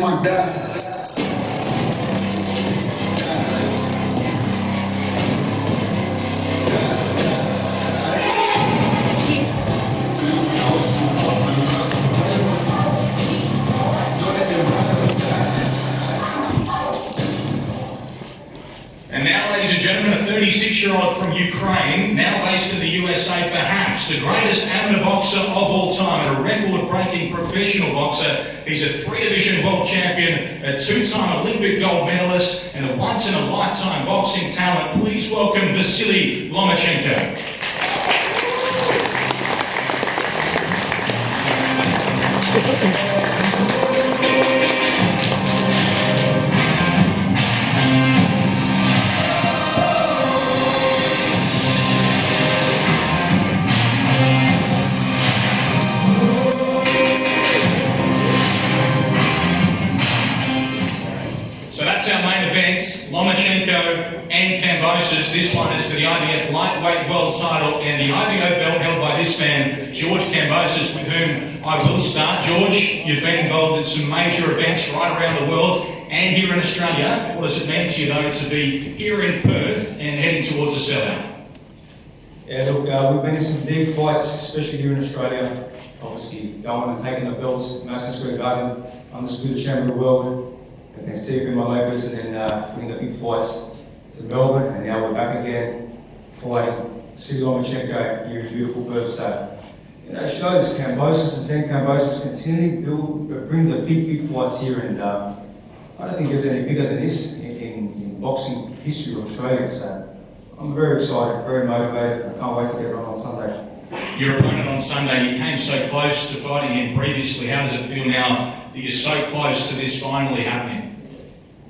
my dad. And now, ladies and gentlemen, a 36-year-old from Ukraine, now based in the USA, perhaps the greatest amateur boxer of all time and a record-breaking professional boxer. He's a 3-division world champion, a 2-time Olympic gold medalist, and a once-in-a-lifetime boxing talent. Please welcome Vasiliy Lomachenko. So that's our main events, Lomachenko and Kambosos. This one is for the IBF lightweight world title and the IBO belt held by this man, George Kambosos, with whom I will start. George, you've been involved in some major events right around the world and here in Australia. What does it mean to you, though, to be here in Perth and heading towards a sellout? Yeah, look, we've been in some big fights, especially here in Australia. Obviously, going and taking the belts, Madison Square Garden, undisputed champion of the world against Tiffany, my labels, and then winning the big fights to Melbourne, and now we're back again fighting Vasiliy Lomachenko here in beautiful Perth. So, it shows Kambosos and Team Kambosos continually bring the big fights here, and I don't think there's any bigger than this in boxing history of Australia. So, I'm very excited, very motivated. I can't wait to get on Sunday. Your opponent on Sunday, you came so close to fighting him previously. How does it feel now that you're so close to this finally happening?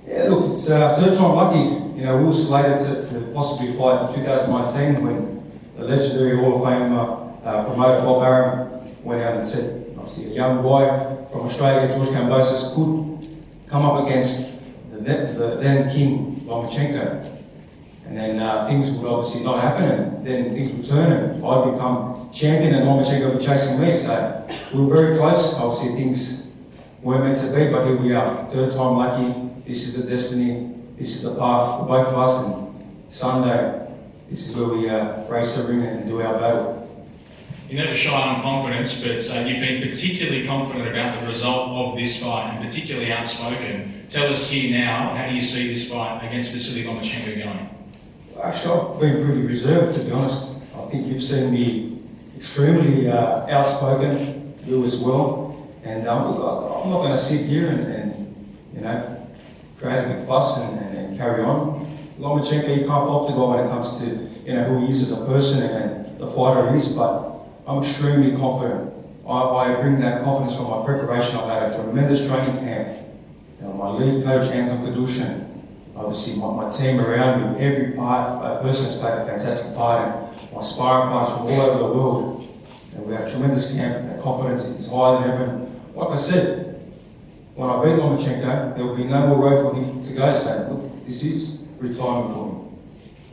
Yeah, look, it's third time lucky. We were slated to possibly fight in 2019 when the legendary Hall of Famer promoter Bob Arum went out and said, obviously, a young boy from Australia, George Kambosos, could come up against the then King Lomachenko. And then things would obviously not happen, and then things would turn, and I'd become champion, and Lomachenko would be chasing me. So we were very close. Obviously, things weren't meant to be, but here we are. Third time lucky. This is the destiny. This is the path for both of us. And Sunday, this is where we race the ring and do our battle. You never shy on confidence, but you've been particularly confident about the result of this fight, and particularly outspoken. Tell us here now, how do you see this fight against Vasiliy Lomachenko going? Actually, I've been pretty reserved, to be honest. I think you've seen me extremely outspoken, you as well. And look, I'm not going to sit here and create a big fuss and carry on. Lomachenko, you can't fault the guy when it comes to who he is as a person and the fighter he is, but I'm extremely confident. I bring that confidence from my preparation. I've had a tremendous training camp. My lead coach, Anton Kadushin, obviously my team around me, every person has played a fantastic part, and my sparring partners from all over the world. And we had a tremendous camp, and the confidence is higher than ever. Like I said, when I beat Lomachenko, there will be no more road for him to go. So, look, this is retirement for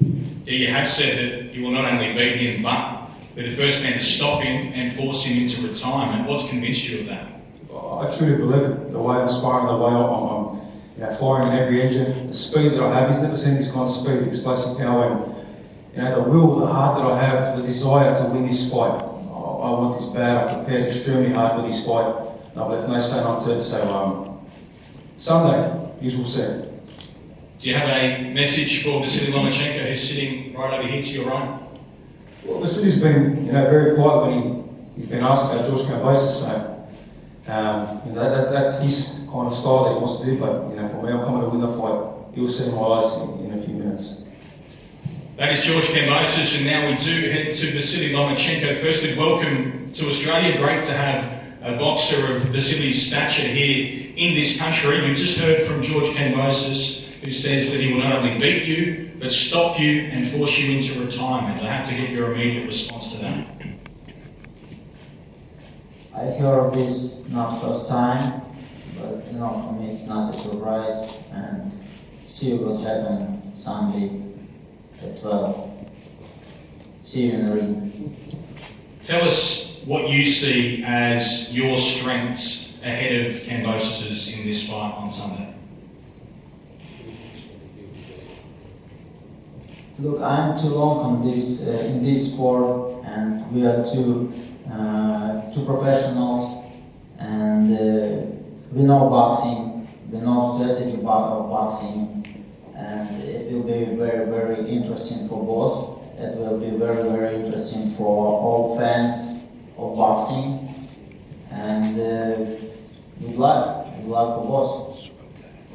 him. Yeah, you have said that you will not only beat him, but be the first man to stop him and force him into retirement. What's convinced you of that? I truly believe it. The way I'm sparring, the way I'm firing in every engine, the speed that I have. He's never seen this kind of speed, explosive power, and the will, the heart that I have, the desire to win this fight. I want this bad. I prepared extremely hard for this fight. I've left no stone unturned. So Sunday, you will see. Do you have a message for Vasiliy Lomachenko, who's sitting right over here to your right? Well, Vasily's been very quiet when he's been asked about George Kambosos. So that's his kind of style that he wants to do. But for me, I'm coming to win the fight. You'll see my eyes in a few minutes. That is George Kambosos, and now we do head to Vasiliy Lomachenko. Firstly, welcome to Australia. Great to have a boxer of Vasily's stature here in this country. You just heard from George Kambosos, who says that he will not only beat you, but stop you and force you into retirement. I have to get your immediate response to that. I heard this not first time, but for me it's not a surprise, and see what will happen Sunday at 12. See you in the ring. Tell us what you see as your strengths ahead of Kambosos in this fight on Sunday? Look, I'm too long on this in this sport, and we are two professionals, and we know boxing, we know strategy of boxing, and it will be very, very interesting for both. It will be very, very interesting for all fans of boxing, and good luck for both.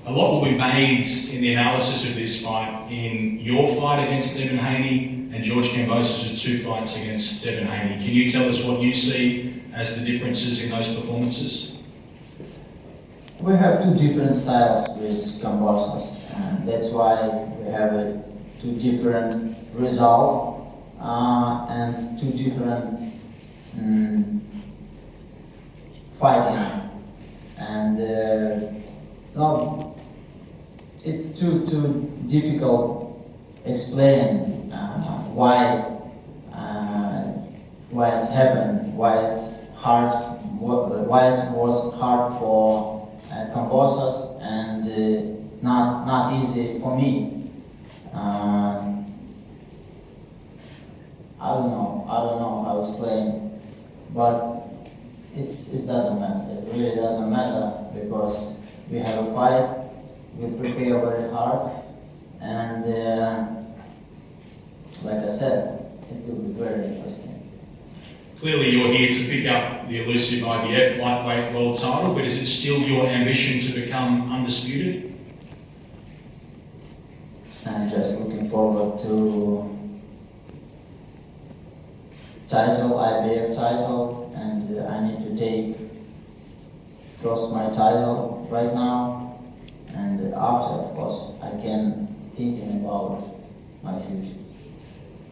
A lot will be made in the analysis of this fight in your fight against Devin Haney and George Kambosos' 2 fights against Devin Haney. Can you tell us what you see as the differences in those performances? We have 2 different styles with Kambosos, and that's why we have 2 different results and 2 different fighting. And no, it's too difficult explain why it's happened, why it's hard, why it was hard for Kambosos and not easy for me. I don't know how to explain, but it doesn't matter. It really doesn't matter because we have a fight. We prepare very hard, and like I said, it will be very interesting. Clearly you're here to pick up the elusive IBF lightweight world title, but is it still your ambition to become undisputed? I'm just looking forward to IBF title, and I need to take first my title right now. And after, of course, I can thinking about my future.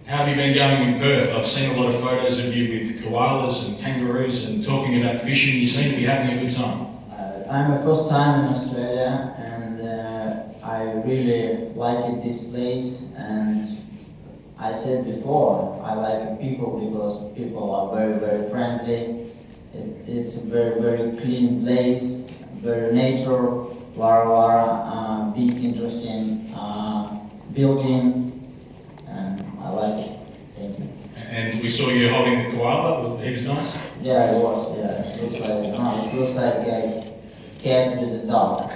How have you been going in Perth? I've seen a lot of photos of you with koalas and kangaroos and talking about fishing. You seem to be having a good time. I'm my first time in Australia, and I really like this place. And I said before, I like people because people are very, very friendly. It's a very, very clean place, very nature. Big, interesting building, and I like it. Thank you. And we saw you holding the koala. He was nice. Yeah, it was. Yeah, it looks like a cat with a dog.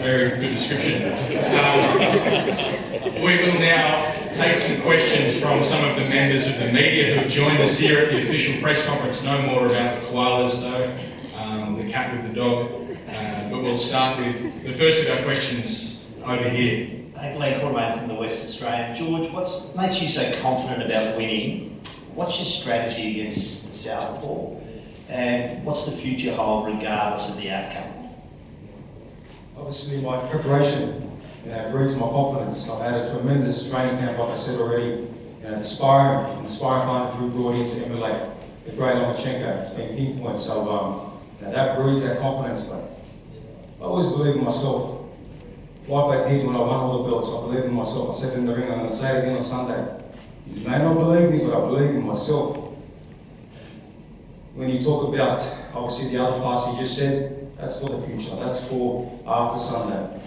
Very good description. We will now take some questions from some of the members of the media who have joined us here at the official press conference. No more about the koalas though, the cat with the dog. But we'll start with the first of our questions over here. Hey, Glenn Cormain from the West Australian. George, what makes you so confident about winning? What's your strategy against the Southpaw? And what's the future hold regardless of the outcome? Obviously, my preparation breeds my confidence. I've had a tremendous training camp, like I said already. The sparring partner who brought in to emulate the great Lomachenko. It's been pinpoint, so that breeds that confidence. But I always believe in myself. Like I did when I won all the belts, I believe in myself. I said in the ring, I'm going to say it again on Sunday. You may not believe me, but I believe in myself. When you talk about, obviously, the other parts you just said, that's for the future. That's for after Sunday.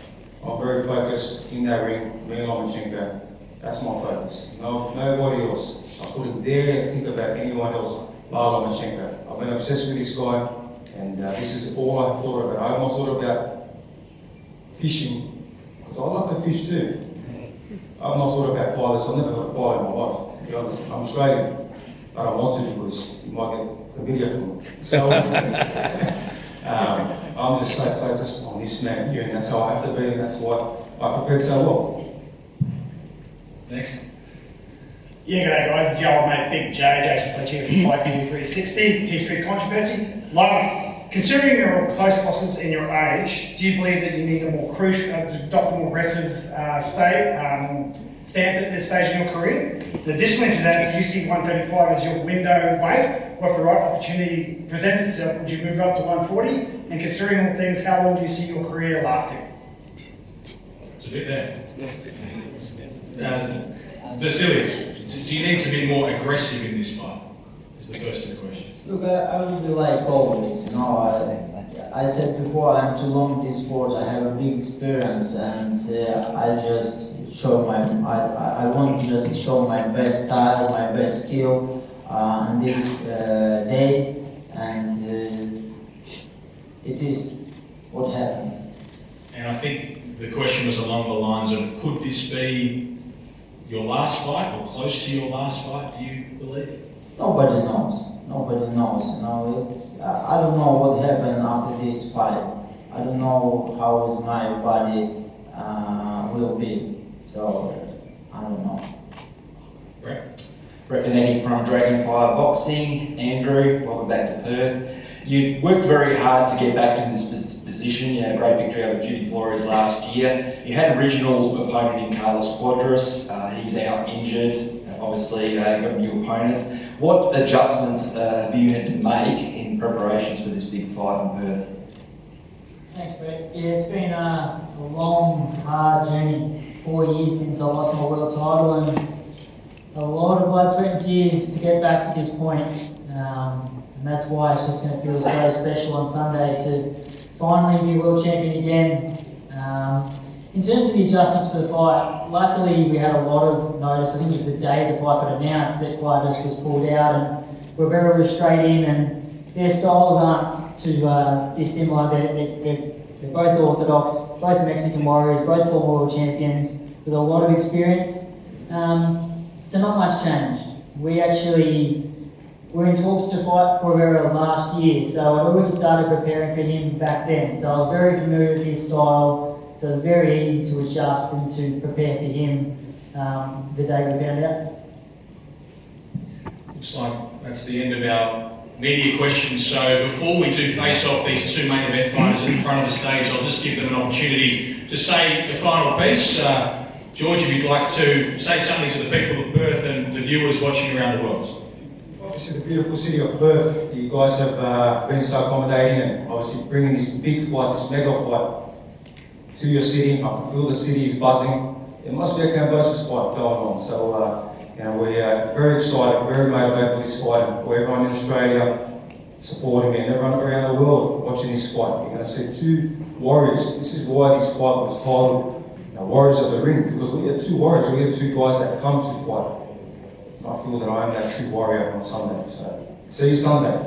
I'm very focused in that ring, me and Lomachenko. That's my focus. Nobody else. I couldn't dare think about anyone else like Lomachenko. I've been obsessed with this guy, and this is all I thought about. I have not thought about fishing, because I like to fish too. I've not thought about pilots. I've never got a pilot in my life, to be honest. I'm Australian, but I want to because you might get the video from me. So, I'm just so focused on this man here, and that's how I have to be, and that's why I prepared so well. Next. Yeah, g'day guys, it's your old mate Big J, Jason Fletcher from Fight 360, T-Street Controversy. Love, considering your close losses and your age, do you believe that you need a more adopt a more aggressive stance at this stage in your career? The additionally to that, if you see 135 as your window weight, or if the right opportunity presents itself, would you move up to 140? And considering all things, how long do you see your career lasting? It's a bit there. Vasiliy, do you need to be more aggressive in this fight? Is the first of the Look, I would be like always, you know, I said before I'm too long in this sport, I have a big experience and I just show I want to just show my best style, my best skill on this day, and it is what happened. And I think the question was along the lines of, could this be your last fight or close to your last fight, do you believe? Nobody knows. Nobody knows. You know, I don't know what happened after this fight. I don't know how is my body will be. So I don't know. Brett? Brett Benetti from Dragonfly Boxing. Andrew, welcome back to Perth. You've worked very hard to get back in this position. You had a great victory over Judy Flores last year. You had a regional opponent in Carlos Quadras. He's out injured. Obviously, you've got a new opponent. What adjustments have you had to make in preparations for this big fight in Perth? Thanks, Brett. Yeah, it's been a long, hard journey. 4 years since I lost my world title, and a lot of blood, sweat and tears to get back to this point. And that's why it's just going to feel so special on Sunday to finally be world champion again. In terms of the adjustments for the fight, luckily we had a lot of notice. I think it was the day the fight got announced that Quadras was pulled out, and we're very straight in, and their styles aren't too dissimilar. They're both orthodox, both Mexican warriors, both former world champions with a lot of experience. So not much changed. We actually were in talks to fight Corvera last year, so I'd already started preparing for him back then. So I was very familiar with his style. So it was very easy to adjust and to prepare for him the day we found out. Looks like that's the end of our media questions. So before we do face off these two main event fighters in front of the stage, I'll just give them an opportunity to say the final piece. George, if you'd like to say something to the people of Perth and the viewers watching around the world. Obviously, the beautiful city of Perth, you guys have been so accommodating, and obviously bringing this big fight, this mega fight to your city. I can feel the city is buzzing. It must be a Kambosos fight going on. So, we're very excited, very motivated for this fight, and for everyone in Australia supporting me, and everyone around the world watching this fight. You're going to see two warriors. This is why this fight was titled Warriors of the Ring, because we are two warriors. We are two guys that come to fight. And I feel that I am that true warrior on Sunday. So, see you Sunday.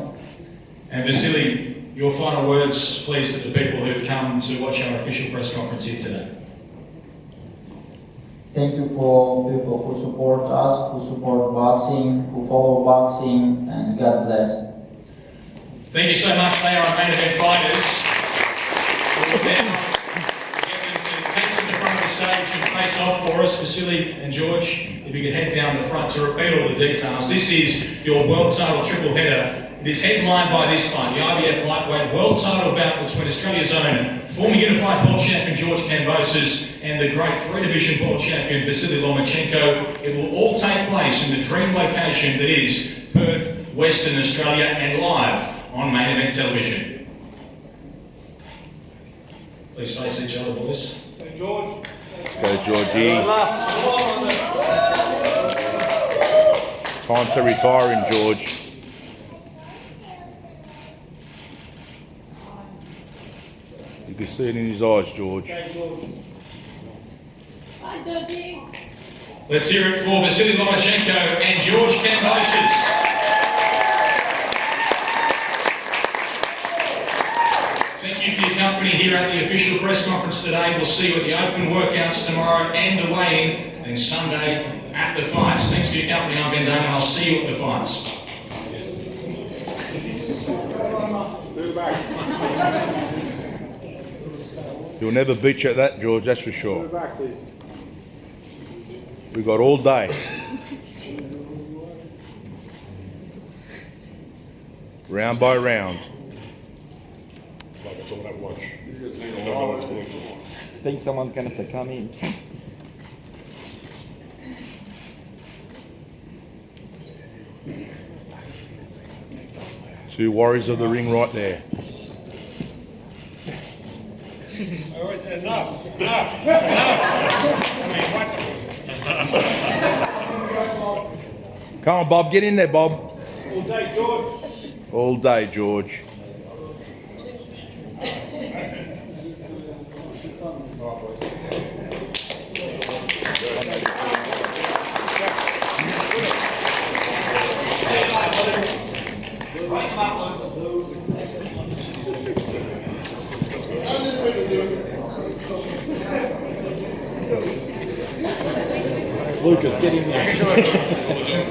And Vasiliy, your final words, please, to the people who've come to watch our official press conference here today. Thank you for people who support us, who support boxing, who follow boxing, and God bless. Thank you so much. They are our main event fighters. We'll now get them to take to the front of the stage and face off for us. Vasiliy and George, if you could head down the front to repeat all the details. This is your world title triple header. It is headlined by this fight, the IBF lightweight world title bout between Australia's own former unified world champion George Kambosos and the great three-division world champion Vasiliy Lomachenko. It will all take place in the dream location that is Perth, Western Australia, and live on main event television. Please face each other, boys. Hey, George. Let's go, Georgie. Time to retire him, George. You can see it in his eyes, George. Let's hear it for Vasiliy Lomachenko and George Kambosos. Thank you for your company here at the official press conference today. We'll see you at the open workouts tomorrow and the weigh-in, and Sunday at the fights. Thanks for your company. I'm Ben Damon. I'll see you at the fights. He'll never beat you at that, George, that's for sure. We've got all day. Round by round. Think someone's going to come in. Two warriors of the ring right there. Enough. Come on, Bob, get in there, Bob. All day, George. All day, George. Lucas, get in there.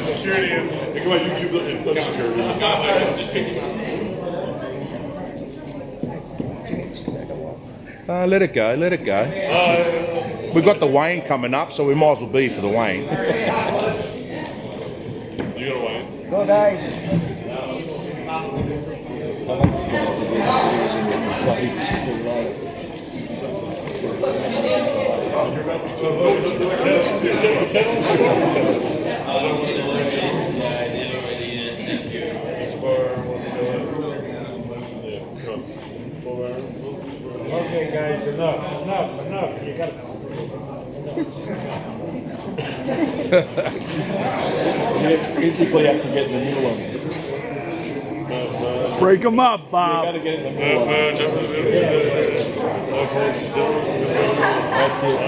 Security. Come on, you build security. Let it go, let it go. We've got the Wayne coming up, so we might as well be for the Wayne. You got a Wayne? Go, guys. Okay, guys, enough. You got Physically have to get in the middle of it. break them up, You Bob. gotta get in the middle of it. That's it.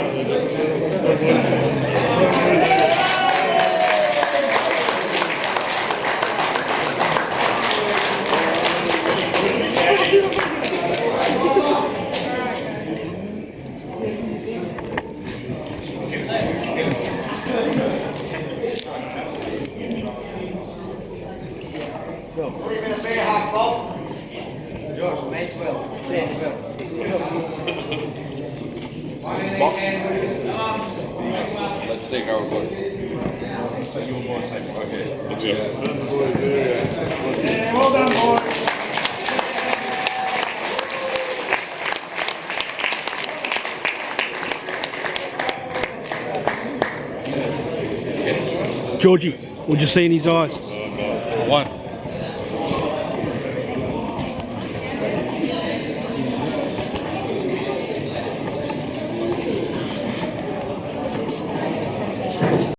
Let's take our boys. Let's go. Yeah, well done, boys. Georgie, what'd you see in his eyes? One.